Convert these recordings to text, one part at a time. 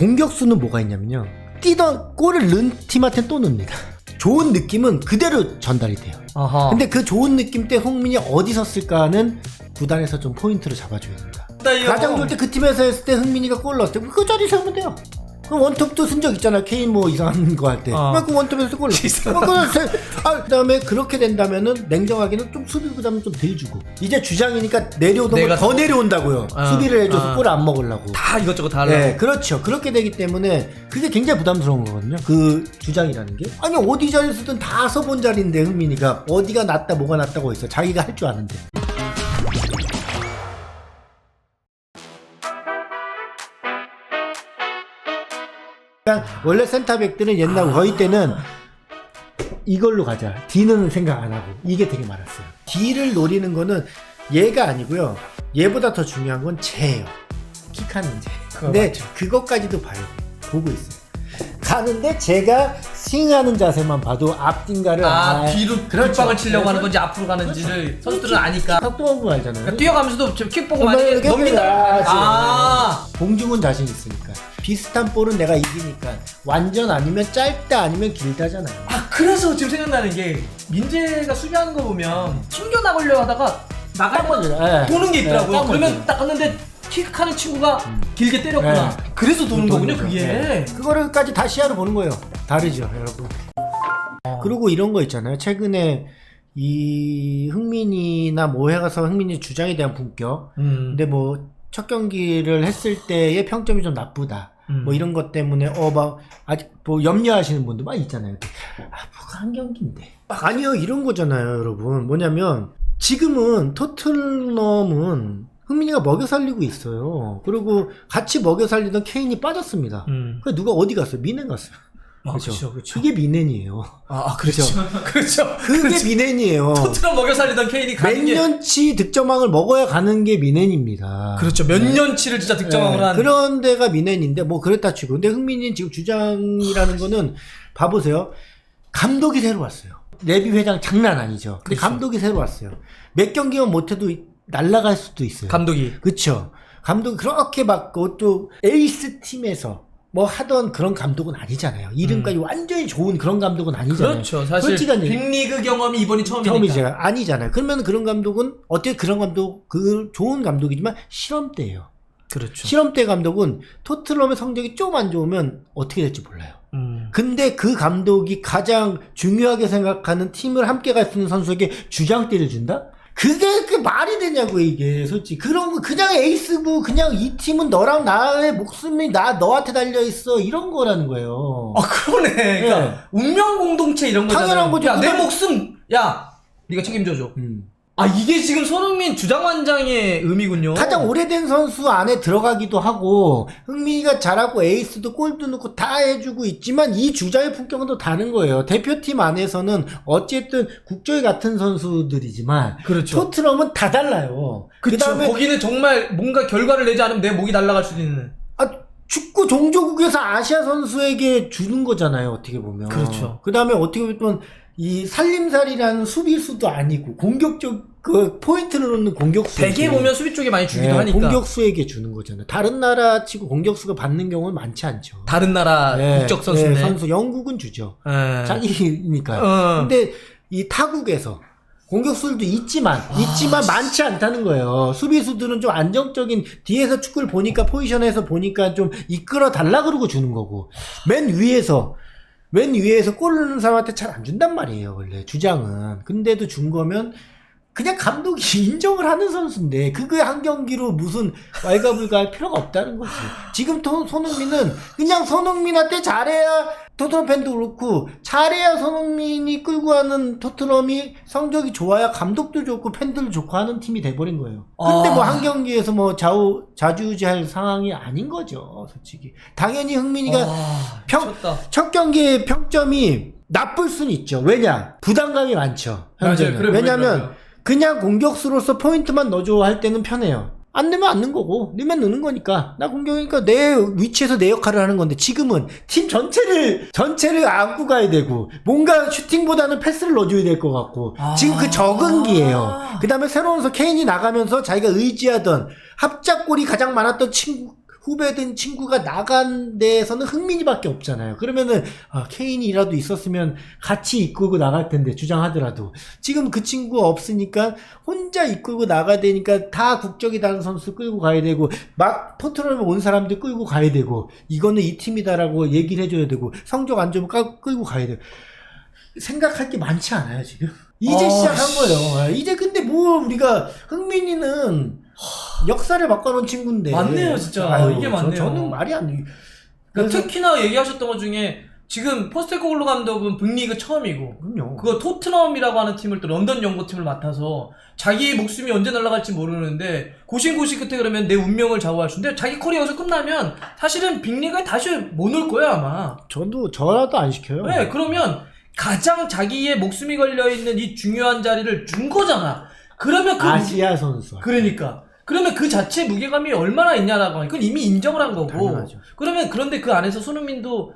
공격수는 뭐가 있냐면요, 뛰던 골을 넣은 팀한테는 또 넣습니다. 좋은 느낌은 그대로 전달이 돼요. 아하. 근데 그 좋은 느낌 때 흥민이 어디 섰을까는 구단에서 좀 포인트를 잡아줘야 됩니다. 가장 좋을 때 그 팀에서 했을 때 흥민이가 골 넣었을 때 그 자리에 세우면 돼요. 그럼 원톱도 쓴 적 있잖아. 케인 뭐 이상한 거 할 때. 그 원톱에서 골 넣었어. 그다음에 그렇게 된다면은 냉정하게는 좀 수비 부담은 좀 덜 주고, 이제 주장이니까 내려오던 걸 더 내려온다고요. 수비를 해줘서 골을 안 먹으려고. 다 이것저것 다 하려고. 네, 그렇죠. 그렇게 되기 때문에 그게 굉장히 부담스러운 거거든요. 그 주장이라는 게. 아니 어디 자리에서든 다 서본 자리인데 흥민이가 어디가 낫다 뭐가 낫다고 있어. 자기가 할 줄 아는데. 원래 센터백들은 옛날 저희 때는 이걸로 가자. D는 생각 안 하고 이게 되게 많았어요. D를 노리는 거는 얘가 아니고요. 얘보다 더 중요한 건 쟤예요. 킥하는 쟤. 근데 맞죠. 그것까지도 봐요. 보고 있어요. 가는데 제가 스윙하는 자세만 봐도 앞딘가를 뒤로 그렇죠. 뒷방을 치려고 하는 건지 앞으로 가는지를 선수들은 아니까. 각도만 보면 알잖아요. 그러니까 뛰어가면서도 킥 보고 만약에 넘긴다. 공중은 자신 있으니까. 비슷한 볼은 내가 이기니까 완전 아니면 짧다 아니면 길다잖아요. 그래서 지금 생각나는 게 민재가 수비하는 거 보면 튕겨 나가려고 하다가 나가면 도는 게 있더라고요. 그러면 딱 갔는데 킥하는 친구가 길게 때렸구나. 그래서 도는 거군요, 그게. 그거를까지 다 시야로 보는 거예요. 다르죠, 여러분. 그리고 이런 거 있잖아요. 최근에 이 흥민이나 뭐 해가서 흥민이 주장에 대한 품격. 근데 뭐 첫 경기를 했을 때의 평점이 좀 나쁘다. 뭐 이런 것 때문에 막 아직 뭐 염려하시는 분도 막 있잖아요. 뭐가 한 경기인데. 아니요, 이런 거잖아요, 여러분. 뭐냐면 지금은 토트넘은 흥민이가 먹여 살리고 있어요. 그리고 같이 먹여 살리던 케인이 빠졌습니다. 그 누가 어디 갔어요? 미넨 갔어요. 그렇죠. 그게 미넨이에요. 그렇죠. 그렇죠. 그게 미넨이에요. 토트넘 먹여 살리던 케인이 가는 게 몇 년치 득점왕을 먹어야 가는 게 미넨입니다. 그렇죠. 몇 년치를 진짜 득점왕을 한 그런 데가 미넨인데 뭐 그랬다 치고. 근데 흥민이는 지금 주장이라는 거는 봐보세요. 감독이 새로 왔어요. 레비 회장 장난 아니죠. 근데 그렇죠. 감독이 새로 왔어요. 몇 경기만 못해도 날아갈 수도 있어요. 감독이. 그렇죠. 감독이 그렇게 막 그것도 에이스 팀에서 뭐 하던 그런 감독은 아니잖아요. 이름까지 완전히 좋은 그런 감독은 아니잖아요. 그렇죠. 사실 빅리그 경험이 이번이 처음이니까. 아니잖아요. 그러면 그런 감독은 어떻게 그런 감독 그 좋은 감독이지만 실험대예요. 그렇죠. 실험대 감독은 토트넘의 성적이 좀 안 좋으면 어떻게 될지 몰라요. 근데 그 감독이 가장 중요하게 생각하는 팀을 함께 갈 수 있는 선수에게 주장대를 준다? 그게 그 말이 되냐고, 이게 솔직히. 그런 거 그냥 에이스고 그냥 이 팀은 너랑 나의 목숨이 너한테 달려있어 이런 거라는 거예요. 그러네. 그러니까 운명 공동체 이런 거잖아요. 당연한 거죠. 야, 내 목숨 네가 책임져줘. 이게 지금 손흥민 주장완장의 의미군요. 가장 오래된 선수 안에 들어가기도 하고 흥민이가 잘하고 에이스도 골도 넣고 다 해주고 있지만 이 주장의 품격은 또 다른 거예요. 대표팀 안에서는 어쨌든 국조의 같은 선수들이지만 그렇죠. 토트넘은 다 달라요. 그다음에 거기는 정말 뭔가 결과를 내지 않으면 내 목이 날아갈 수도 있는. 축구 종조국에서 아시아 선수에게 주는 거잖아요. 어떻게 보면. 그렇죠. 그다음에 어떻게 보면 이 살림살이라는 수비수도 아니고 공격적 그 포인트를 놓는 공격수. 대개 보면 수비 쪽에 많이 주기도 하니까. 공격수에게 주는 거잖아요. 다른 나라 치고 공격수가 받는 경우는 많지 않죠. 다른 나라 국적 선수네. 선수 영국은 주죠. 자기니까요. 근데 이 타국에서 공격수들도 있지만 많지 않다는 거예요. 수비수들은 좀 안정적인 뒤에서 축구를 보니까 포지션에서 보니까 좀 이끌어 달라 그러고 주는 거고 맨 위에서 골을 넣는 사람한테 잘 안 준단 말이에요, 원래 주장은. 근데도 준 거면 그냥 감독이 인정을 하는 선수인데 그게 한 경기로 무슨 왈가불가할 필요가 없다는 거지. 지금 손흥민은 그냥 손흥민한테 잘해야 토트넘 팬도 그렇고 잘해야 손흥민이 끌고 가는 토트넘이 성적이 좋아야 감독도 좋고 팬들도 좋고 하는 팀이 돼버린 거예요. 근데 뭐 한 경기에서 뭐 좌지우지할 상황이 아닌 거죠, 솔직히. 당연히 흥민이가 첫 경기의 평점이 나쁠 수는 있죠. 왜냐? 부담감이 많죠. 현재는. 그래 왜냐면 그냥 공격수로서 포인트만 넣어줘 할 때는 편해요. 안 되면 안 넣는 거고, 넣으면 넣는 거니까. 나 공격이니까 내 위치에서 내 역할을 하는 건데, 지금은 팀 전체를 안고 가야 되고, 뭔가 슈팅보다는 패스를 넣어줘야 될 것 같고, 지금 그 적응기예요. 그 다음에 새로운 선수 케인이 나가면서 자기가 의지하던 합작골이 가장 많았던 친구, 후배든 친구가 나간 데에서는 흥민이밖에 없잖아요. 그러면은 케인이라도 있었으면 같이 이끌고 나갈 텐데 주장하더라도 지금 그 친구 없으니까 혼자 이끌고 나가야 되니까 다 국적이 다른 선수 끌고 가야 되고 막 토트넘에 온 사람들 끌고 가야 되고 이거는 이 팀이다라고 얘기를 해줘야 되고 성적 안 좋으면 끌고 가야 되고 생각할 게 많지 않아요 지금? 이제 시작한 거예요. 이제 근데 뭐 우리가 흥민이는 역사를 바꿔놓은 친구인데. 맞네요, 진짜. 이게 맞네요. 저는 말이 안 돼요. 그러니까 특히나 얘기하셨던 것 중에 지금 포스테코글루 감독은 빅리그 처음이고, 그럼요. 그거 토트넘이라고 하는 팀을 또 런던 연고팀을 맡아서 자기의 목숨이 언제 날아갈지 모르는데 고심고심 끝에 그러면 내 운명을 좌우할 수 있는데 자기 커리어 여기서 끝나면 사실은 빅리그에 다시 못 올 거야 아마. 저라도 안 시켜요. 네, 그러면 가장 자기의 목숨이 걸려있는 이 중요한 자리를 준 거잖아. 그러면 아시아 선수. 그러니까. 그러면 그 자체 무게감이 얼마나 있냐라고 하니까 그건 이미 인정을 한 거고. 당연하죠. 그러면 그런데 그 안에서 손흥민도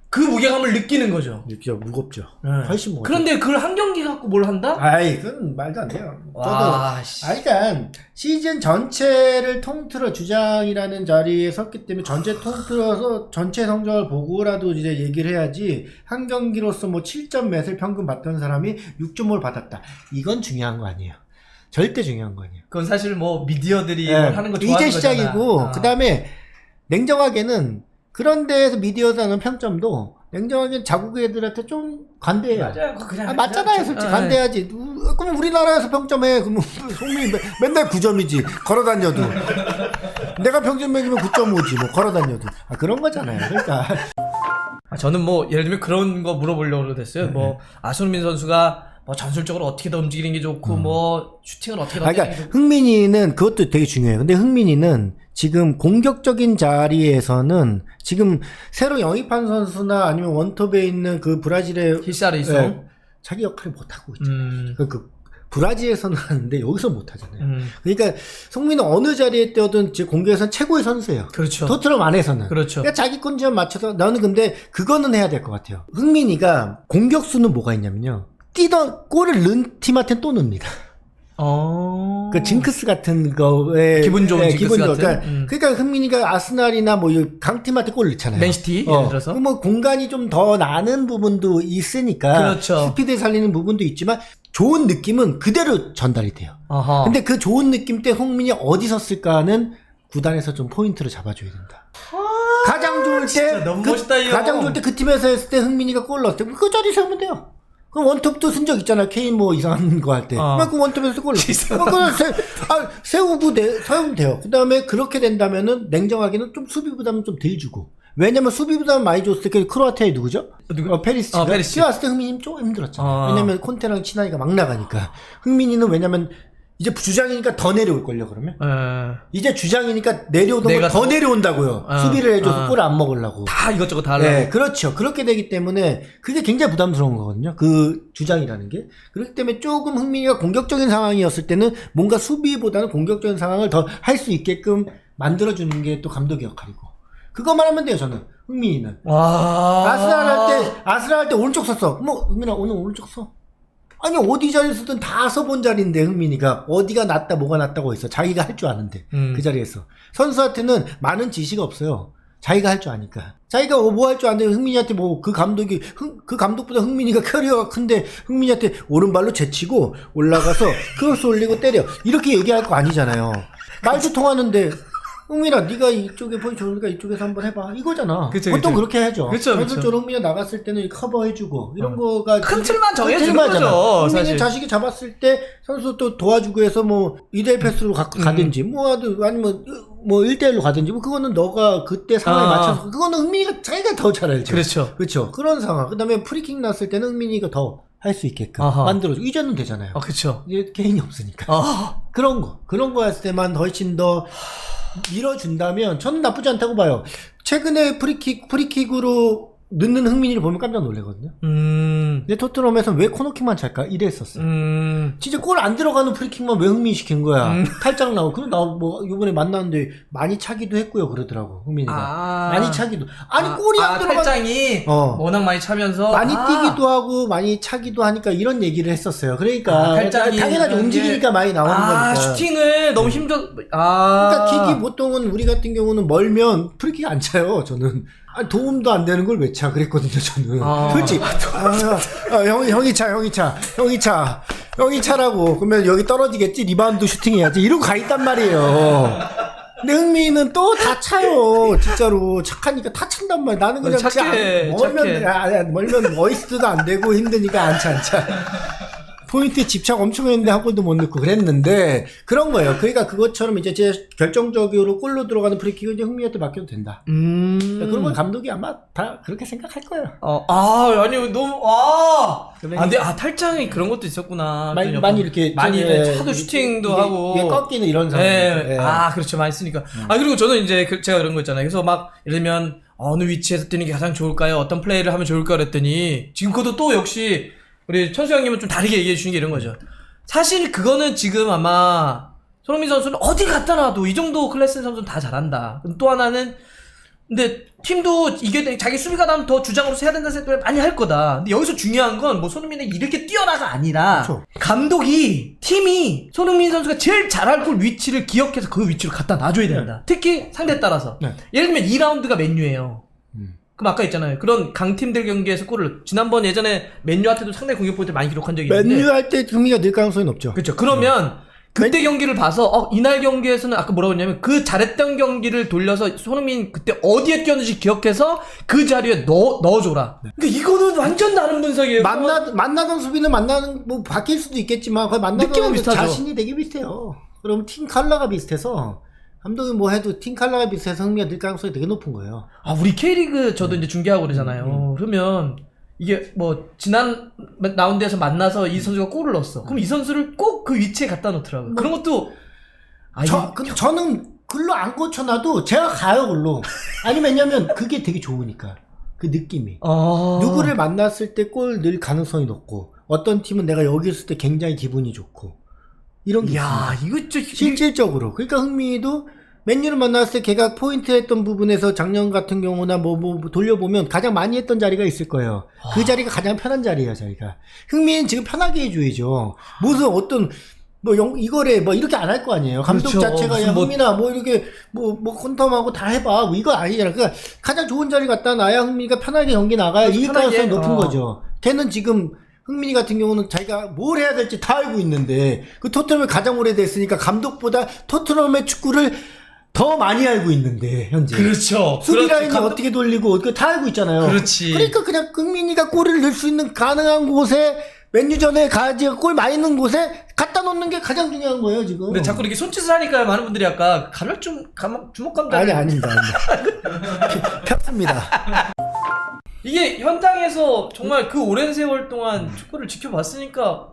그 무게감을 느끼는 거죠. 느끼죠. 무겁죠. 네. 훨씬 무겁죠. 그런데 그걸 한 경기 갖고 뭘 한다? 아이, 그건 말도 안 돼요. 와, 그러니까 시즌 전체를 통틀어 주장이라는 자리에 섰기 때문에 전체 통틀어서 전체 성적을 보고라도 이제 얘기를 해야지 한 경기로서 뭐 7점 몇을 평균 받던 사람이 6.5를 받았다. 이건 중요한 거 아니에요. 절대 중요한 거 아니에요. 그건 사실 뭐 미디어들이 하는 거 좋아하는 이제 시작이고 거잖아. 그 다음에 냉정하게는 그런 데에서 미디어에서 하는 평점도 냉정하게 자국 애들한테 좀 관대해요. 맞아요. 그냥 맞잖아요. 솔직히 관대하지. 그럼 우리나라에서 평점해. 그러면 송민이 맨날 9점이지. 걸어다녀도. 내가 평점 매기면 9.5지. 뭐 걸어다녀도. 그런 거잖아요. 그러니까. 저는 뭐 예를 들면 그런 거 물어보려고 됐어요. 뭐 손흥민 선수가 뭐 전술적으로 어떻게 더 움직이는 게 좋고 뭐 슈팅을 어떻게 더 그러니까 흥민이는 그것도 되게 중요해요. 근데 흥민이는 지금 공격적인 자리에서는 지금 새로 영입한 선수나 아니면 원톱에 있는 그 브라질의 히사르이송 자기 역할을 못하고 있잖아요. 그 브라질에서는 하는데 여기서 못하잖아요. 그러니까 송민은 어느 자리에 뛰어든 공격에서는 최고의 선수예요. 그렇죠. 토트넘 안에서는. 그렇죠. 그러니까 자기 컨디션 맞춰서 나는 근데 그거는 해야 될 것 같아요. 흥민이가 공격수는 뭐가 있냐면요. 뛰던 골을 넣은 팀한테는 또 넣습니다. 그 징크스 같은 거에 기분 좋은 징크스 같은. 그러니까 흥민이가 아스날이나 뭐 강팀한테 골을 넣잖아요. 맨시티 예를 들어서 뭐 공간이 좀 더 나는 부분도 있으니까 그렇죠. 스피드 살리는 부분도 있지만 좋은 느낌은 그대로 전달이 돼요. 아하. 근데 그 좋은 느낌 때 흥민이 어디 섰을까는 구단에서 좀 포인트를 잡아줘야 된다. 가장 좋을 때 너무 멋있다, 이거. 가장 좋을 때 그 팀에서 했을 때 흥민이가 골 넣었을 때 그 자리 세우면 돼요. 그럼 원톱도 쓴 적 있잖아. 케인 뭐 이상한 거 할 때. 그 원톱에서 골 넣었어. 세우면 돼요. 그 다음에 그렇게 된다면은 냉정하게는 좀 수비 부담은 좀 덜 주고. 왜냐면 수비 부담 많이 줬을 때 크로아티아에 누구죠? 페리시치가. 페리시치. 왔을 때 흥민이는 좀 힘들었잖아. 왜냐면 콘테랑 친하니까 막 나가니까. 흥민이는 왜냐면 이제 주장이니까 더 내려올걸요, 그러면? 이제 주장이니까 내려오던 걸 더 내려온다고요. 수비를 해줘서 골을 안 먹으려고. 다 이것저것 다 하려고. 네, 그렇죠. 그렇게 되기 때문에 그게 굉장히 부담스러운 거거든요. 그 주장이라는 게. 그렇기 때문에 조금 흥민이가 공격적인 상황이었을 때는 뭔가 수비보다는 공격적인 상황을 더 할 수 있게끔 만들어주는 게 또 감독의 역할이고. 그것만 하면 돼요, 저는. 흥민이는. 아스날 할 때 오른쪽 섰어. 뭐, 흥민아, 오늘 오른쪽 서. 아니 어디 자리에 서든 다 서본 자리인데 흥민이가 어디가 낫다 뭐가 낫다고 있어. 자기가 할 줄 아는데 그 자리에서 선수한테는 많은 지시가 없어요. 자기가 할 줄 아니까. 자기가 뭐 할 줄 아는데 흥민이한테 뭐 그 감독보다 흥민이가 커리어가 큰데 흥민이한테 오른발로 제치고 올라가서 크로스 올리고 때려 이렇게 얘기할 거 아니잖아요. 말도 통하는데 흥민아 네가 이쪽에 포인트 좋으니까 이쪽에서 한번 해봐 이거잖아. 보통 그렇게 하죠. 현실적으로 흥민이 나갔을 때는 커버해주고 이런 거가 큰 틀만 정해주는 거죠. 흥민이 사실. 자식이 잡았을 때 선수 또 도와주고 해서 뭐 2대1 패스로 가든지 뭐 아니면 뭐 1대1로 가든지 뭐 그거는 너가 그때 상황에 맞춰서 그거는 흥민이가 자기가 더 잘 알죠. 그렇죠. 그런 상황. 그다음에 프리킥 났을 때는 흥민이가 더 할 수 있게끔 만들어줘. 이제는 되잖아요. 그렇죠. 이제 개인이 없으니까. 그런 거 했을 때만 훨씬 더 밀어준다면 저는 나쁘지 않다고 봐요. 최근에 프리킥으로 넣는 흥민이를 보면 깜짝 놀라거든요. 근데 토트넘에서 왜 코너킥만 찰까? 이랬었어요. 진짜 골 안 들어가는 프리킥만 왜 흥민이 시킨 거야? 탈장 나오고. 그럼 나 뭐 요번에 만났는데 많이 차기도 했고요. 그러더라고 흥민이가. 많이 차기도. 아니 골이 안 들어가. 탈장이 워낙 많이 차면서 많이 뛰기도 하고 많이 차기도 하니까 이런 얘기를 했었어요. 그러니까 탈장이 당연하게 움직이니까 많이 나오는 거니까. 슈팅을 너무 힘들어. 그러니까 킥이 보통은 우리 같은 경우는 멀면 프리킥 안 차요. 저는. 아니, 도움도 안 되는 걸 왜 차? 그랬거든요, 저는. 솔직히. 형이 차라고. 그러면 여기 떨어지겠지? 리바운드 슈팅 해야지. 이러고 가 있단 말이에요. 근데 흥민이는 또 다 차요. 진짜로. 착하니까 다 찬단 말이야. 나는 그냥 착해. 멀면 어이스트도 안 되고 힘드니까 안 차. 포인트에 집착 엄청 했는데 한 골도 못 넣고 그랬는데 그런 거예요. 그러니까 그것처럼 이제 제 결정적으로 골로 들어가는 프리킥은 이제 흥민이한테 맡겨도 된다. 그러니까 그런 건 감독이 아마 다 그렇게 생각할 거예요. 아니 너무 근데 탈장이 그런 것도 있었구나. 많이 이렇게 많이 차도 슈팅도 하고 꺾이는 이런 상황. 그렇죠. 많이 쓰니까. 그리고 저는 이제 제가 그런 거 있잖아요. 그래서 막 예를 들면 어느 위치에서 뛰는 게 가장 좋을까요? 어떤 플레이를 하면 좋을까 그랬더니 지금 그것도 또 역시 우리 천수 형님은 좀 다르게 얘기해 주신 게 이런 거죠. 사실 그거는 지금 아마 손흥민 선수는 어디 갖다 놔도 이 정도 클래스 선수는 다 잘한다. 또 하나는 근데 팀도 이게 자기 수비가 나면 더 주장으로 해야 된다는 생각을 많이 할 거다. 근데 여기서 중요한 건 뭐 손흥민이 이렇게 뛰어나가 아니라 그렇죠. 감독이 팀이 손흥민 선수가 제일 잘할 골 위치를 기억해서 그 위치로 갖다 놔줘야 된다. 특히 상대에 따라서. 예를 들면 2라운드가 맨유예요. 그럼 아까 있잖아요. 그런 강팀들 경기에서 골을 지난번 예전에 맨유한테도 상당히 공격 포인트 많이 기록한 적이 있는데 맨유 할 때 흥미가 늘 가능성이 높죠. 그렇죠. 그러면 그때 경기를 봐서 이날 경기에서는 아까 뭐라고 했냐면 그 잘했던 경기를 돌려서 손흥민 그때 어디에 뛰었는지 기억해서 그 자리에 넣어줘라. 그러니까 이거는 완전 다른 분석이에요. 만나던 수비는 뭐 바뀔 수도 있겠지만 거의 만나던 느낌은 비슷하죠. 자신이 되게 비슷해요. 그럼 팀 컬러가 비슷해서 감독이 뭐 해도 팀 컬러가 비슷해서 흥미가 늘 가능성이 되게 높은 거예요. 우리 K리그 저도 이제 중계하고 그러잖아요. 그러면 이게 뭐 지난 라운드에서 만나서 이 선수가 골을 넣었어. 그럼 이 선수를 꼭 그 위치에 갖다 놓더라고요. 그런 것도 근데 저는 글로 안 꽂혀놔도 제가 가요 글로. 아니 왜냐면 그게 되게 좋으니까 그 느낌이. 누구를 만났을 때 골 넣을 가능성이 높고 어떤 팀은 내가 여기 있을 때 굉장히 기분이 좋고 이런 게 있습니다. 이거 진짜 실질적으로. 그러니까 흥민이도 맨유를 만났을 때 걔가 포인트 했던 부분에서 작년 같은 경우나 뭐 돌려보면 가장 많이 했던 자리가 있을 거예요. 그 자리가 가장 편한 자리예요, 자기가. 흥민은 지금 편하게 해줘야죠. 무슨 어떤 이거래 이렇게 안 할 거 아니에요. 감독 그렇죠. 자체가 야 흥민아 이렇게 컨텀하고 다 해봐 이거 아니잖아. 그러니까 가장 좋은 자리 갖다 놔야 흥민이가 편하게 경기 나가야 이길 가능성이 높은 거죠. 걔는 지금 흥민이 같은 경우는 자기가 뭘 해야 될지 다 알고 있는데 그 토트넘에 가장 오래됐으니까 감독보다 토트넘의 축구를 더 많이 알고 있는데 현재. 그렇죠. 수비 라인이 어떻게 돌리고 다 알고 있잖아요. 그렇지. 그러니까 그냥 흥민이가 골을 넣을 수 있는 가능한 곳에 맨유전에 골 많이 넣은 곳에 갖다 놓는 게 가장 중요한 거예요 지금. 근데 자꾸 이렇게 손짓을 하니까 많은 분들이 아까 주먹 감각 아닙니다. 폈습니다. 이게 현장에서 정말 그 오랜 세월 동안 축구를 지켜봤으니까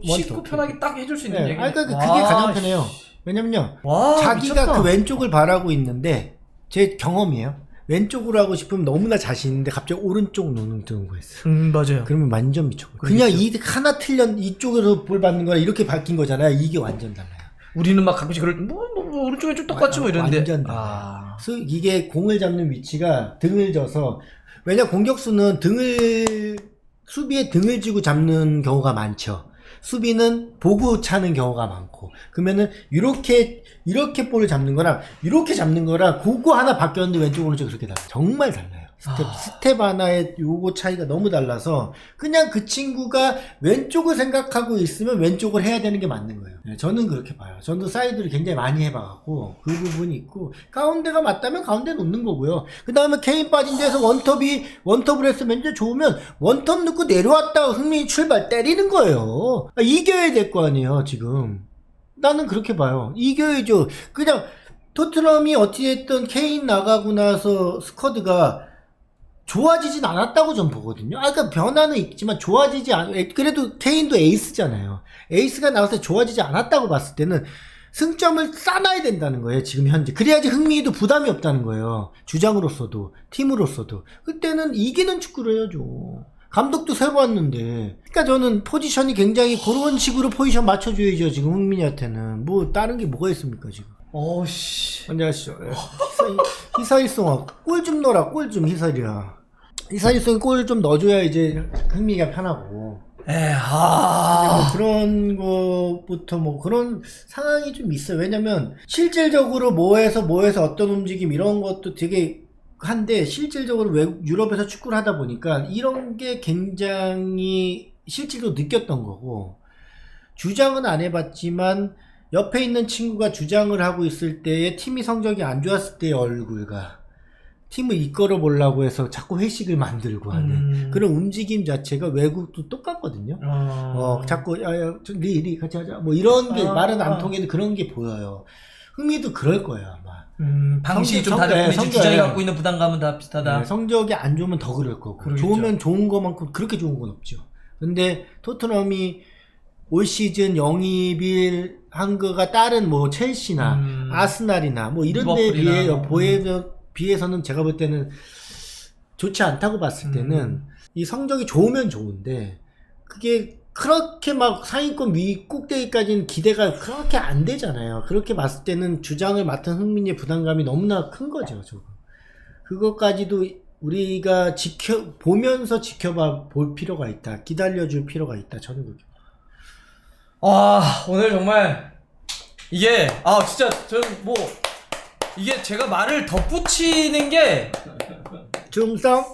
쉽고 편하게 딱 해줄 수 있는 얘기. 그러니까 그게 가장 편해요. 왜냐면요. 자기가 미쳤다. 그 왼쪽을 바라고 있는데 제 경험이에요. 왼쪽으로 하고 싶으면 너무나 자신 있는데 갑자기 오른쪽 눈을 뜨는 거였어요. 맞아요. 그러면 완전 미쳤고. 그냥 하나 틀려 이쪽으로 볼 받는 거랑 이렇게 바뀐 거잖아요. 이게 완전 달라요. 우리는 막 가끔씩 그럴 때 오른쪽 왼쪽 똑같지 이러는데 완전 달라요. 이게 공을 잡는 위치가 등을 져서 왜냐 공격수는 수비에 등을 쥐고 잡는 경우가 많죠. 수비는 보고 차는 경우가 많고 그러면은 이렇게 볼을 잡는 거랑 이렇게 잡는 거랑 그거 하나 바뀌었는데 왼쪽 오른쪽 그렇게 달라요. 정말 달라요. 스텝 하나의 요거 차이가 너무 달라서 그냥 그 친구가 왼쪽을 생각하고 있으면 왼쪽을 해야 되는 게 맞는 거예요. 저는 그렇게 봐요. 저도 사이드를 굉장히 많이 해봐갖고 그 부분이 있고 가운데가 맞다면 가운데 놓는 거고요. 그 다음에 케인 빠진 데서 원톱을 했으면 이제 좋으면 원톱 넣고 내려왔다가 흥민이 출발 때리는 거예요. 이겨야 될 거 아니에요 지금. 나는 그렇게 봐요. 이겨야죠. 그냥 토트넘이 어찌됐든 케인 나가고 나서 스쿼드가 좋아지진 않았다고 전 보거든요. 그러니까 변화는 있지만 좋아지지 그래도 케인도 에이스잖아요. 에이스가 나와서 좋아지지 않았다고 봤을 때는 승점을 쌓아야 된다는 거예요, 지금 현재. 그래야지 흥민이도 부담이 없다는 거예요. 주장으로서도, 팀으로서도. 그때는 이기는 축구를 해야죠. 감독도 세봤는데. 그러니까 저는 포지션이 굉장히 그런 식으로 포지션 맞춰줘야죠. 지금 흥민이한테는 뭐 다른 게 뭐가 있습니까 지금. 어씨. 안녕하시죠. 희사일송아 골 좀 넣어라. 골 좀 희사리야. 희사일송이 골 좀 넣어줘야 이제 흥민이가 편하고. 뭐 그런 거부터 뭐 그런 상황이 좀 있어요. 왜냐면 실질적으로 뭐해서 어떤 움직임 이런 것도 되게 한데 실질적으로 유럽에서 축구를 하다 보니까 이런 게 굉장히 실질로 느꼈던 거고, 주장은 안 해봤지만 옆에 있는 친구가 주장을 하고 있을 때의 팀이 성적이 안 좋았을 때의 얼굴과 팀을 이끌어 보려고 해서 자꾸 회식을 만들고 하는 그런 움직임 자체가 외국도 똑같거든요. 자꾸 리 같이 하자 뭐 이런 게 말은 안 통해도 그런 게 보여요. 흥미도 그럴 거예요 아마. 방식이 좀 다를 뿐이지 주장이 갖고 있는 부담감은 다 비슷하다. 네, 성적이 안 좋으면 더 그럴 거고, 그러겠죠. 좋으면 좋은 것만큼 그렇게 좋은 건 없죠. 근데 토트넘이 올 시즌 영입을 한 거가 다른 뭐 첼시나 아스날이나 뭐 이런 데에 비해서는 제가 볼 때는 좋지 않다고 봤을 때는 이 성적이 좋으면 좋은데 그게 그렇게 막 상위권 위 꼭대기까지는 기대가 그렇게 안 되잖아요. 그렇게 봤을 때는 주장을 맡은 흥민이의 부담감이 너무나 큰 거죠. 저거. 그것까지도 우리가 보면서 지켜봐 볼 필요가 있다. 기다려줄 필요가 있다. 저는 그렇게. 오늘 정말 이게 진짜 저는 뭐 이게 제가 말을 덧붙이는 게 중성